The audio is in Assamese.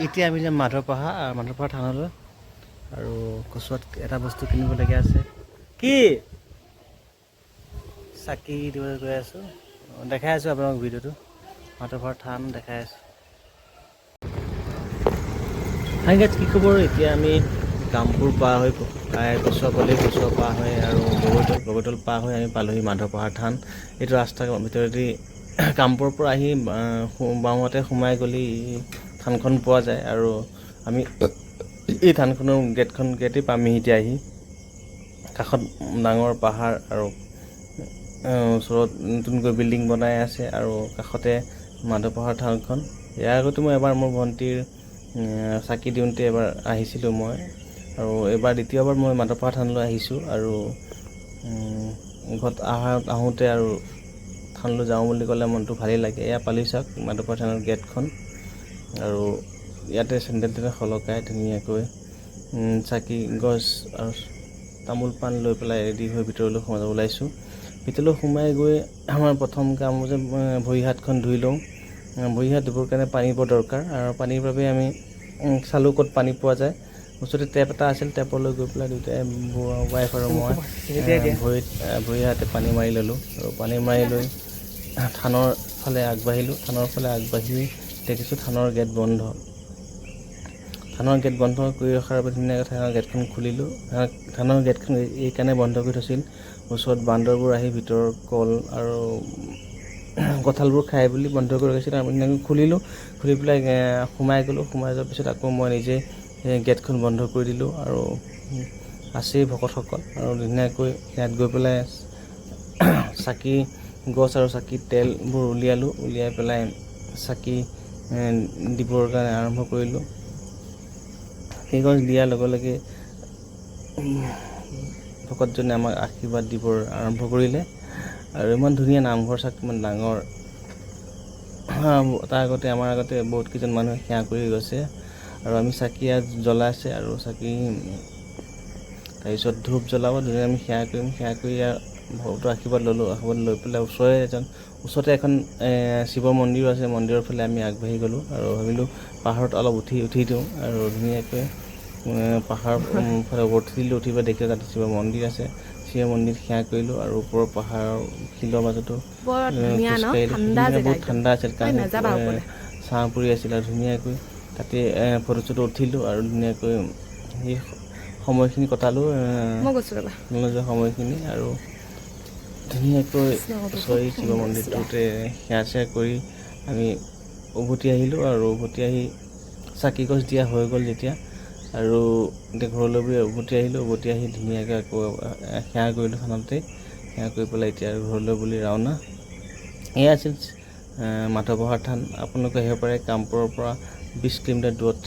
এতিয়া আমি যাম মাধৱপাহাৰ থানলৈ আৰু কচুৱাত এটা বস্তু কিনিবলগীয়া আছে কি চাকি দিবলৈ গৈ আছোঁ দেখাই আছোঁ আপোনাক ভিডিঅ'টো মাধৱপাহাৰ থান দেখাই আছোঁ হাই গাইজ কি খবৰ এতিয়া আমি কামপুৰ পাৰ হৈ কচুৱা পাৰ হৈ আৰু বগৈতল পাৰ হৈ আমি পালোহি মাধৱপাহাৰ থান এইটো ৰাস্তাৰ ভিতৰেদি কামপুৰৰ পৰা আহি বাওঁহাতে সোমাই গ'লে থানখন পোৱা যায় আৰু আমি এই থানখনৰ গেটেই পামহি এতিয়া আহি কাষত ডাঙৰ পাহাৰ আৰু ওচৰত নতুনকৈ বিল্ডিং বনাই আছে আৰু কাষতে মাধৱপাহাৰ থানখন ইয়াৰ আগতে মই এবাৰ মোৰ ভণ্টিৰ চাকি দিওঁতে এবাৰ আহিছিলোঁ মই আৰু এইবাৰ দ্বিতীয়বাৰ মই মাধৱপাহাৰ থানলৈ আহিছোঁ আৰু ঘৰত আহোঁতে আৰু থানলৈ যাওঁ বুলি ক'লে মনটো ভালেই লাগে এয়া পালি চাওক মাধৱপাহাৰ থানৰ গেটখন আৰু ইয়াতে চেণ্ডেল সলকাই ধুনীয়াকৈ চাকি গছ আৰু তামোল পাণ লৈ পেলাই ৰেডি হৈ ভিতৰলৈ সোমাই ওলাইছোঁ ভিতৰলৈ সোমাই গৈ আমাৰ প্ৰথম কাম যে ভৰি হাতখন ধুই লওঁ ভৰি হাত ধুবৰ কাৰণে পানী বৰ দৰকাৰ আৰু পানীৰ বাবে আমি চালোঁ ক'ত পানী পোৱা যায় ওচৰতে টেপ এটা আছিল টেপলৈ গৈ পেলাই দুয়োটাই ৱাইফ আৰু মই ভৰি হাতে পানী মাৰি ল'লোঁ আৰু পানী মাৰি লৈ থানৰ ফালে আগবাঢ়ি দেখিছোঁ থানৰ গেট বন্ধ কৰি ৰখাৰ বাবে ধুনীয়াকৈ থানৰ গেটখন খুলিলোঁ থানৰ গেটখন এইকাৰণে বন্ধ কৰি থৈছিল ওচৰত বান্দৰবোৰ আহি ভিতৰৰ কল আৰু কঁঠালবোৰ খাই বুলি বন্ধ কৰি ৰাখিছিল আমি ধুনীয়াকৈ খুলি পেলাই সোমাই গ'লোঁ সোমাই যোৱাৰ পিছত আকৌ মই নিজে গেটখন বন্ধ কৰি দিলোঁ আৰু আছেই ভকতসকল আৰু ধুনীয়াকৈ ইয়াত গৈ পেলাই চাকি গছ আৰু চাকি তেলবোৰ উলিয়াই পেলাই চাকি দিবৰ কাৰণে আৰম্ভ কৰিলোঁ সেই গছ দিয়াৰ লগে লগে ভকতজনে আমাক আশীৰ্বাদ দিবৰ আৰম্ভ কৰিলে আৰু ইমান ধুনীয়া নামঘৰ চাওক ইমান ডাঙৰ আমাৰ আগতে বহুত কেইজন মানুহে সেৱা কৰি গৈছে আৰু আমি চাকি জ্বলাইছে আৰু চাকি তাৰপিছত ধূপ জ্বলাব ধুনীয়া আমি সেৱা কৰি ভকতৰ আশীৰ্বাদ ল'লোঁ আশীৰ্বাদ লৈ পেলাই ওচৰতে এখন শিৱ মন্দিৰ আছে মন্দিৰৰ ফালে আমি আগবাঢ়ি গ'লোঁ আৰু ভাবিলোঁ পাহাৰত অলপ উঠি দিওঁ আৰু ধুনীয়াকৈ পাহাৰৰ ফালে উঠি পেলাই দেখিলোঁ তাতে শিৱ মন্দিৰ আছে শিৱ মন্দিৰ সেৱা কৰিলোঁ আৰু ওপৰৰ পাহাৰৰ শিলৰ মাজতো খোজকাঢ়িলোঁ বহুত ঠাণ্ডা আছিল কাৰণ ছাঁ পৰি আছিল আৰু ধুনীয়াকৈ তাতে ফটো উঠিলোঁ আৰু ধুনীয়াকৈ সেই সময়খিনি কটালোঁ সময়খিনি আৰু ধুনীয়াকৈ শিৱ মন্দিৰটোতে সেৱা কৰি আমি উভতি আহিলোঁ আৰু উভতি আহি চাকি গছ দিয়া হৈ গ'ল যেতিয়া আৰু এতিয়া ঘৰলৈ উভতি আহি ধুনীয়াকৈ আকৌ সেৱা কৰিলোঁ থানতে সেৱা কৰি পেলাই এতিয়া ঘৰলৈ বুলি ৰাওনা এয়া আছিল মাধৱপাহাৰ থান আপোনালোকে আহিব পাৰে কামপুৰৰ পৰা 20 কিলোমিটাৰ দূৰত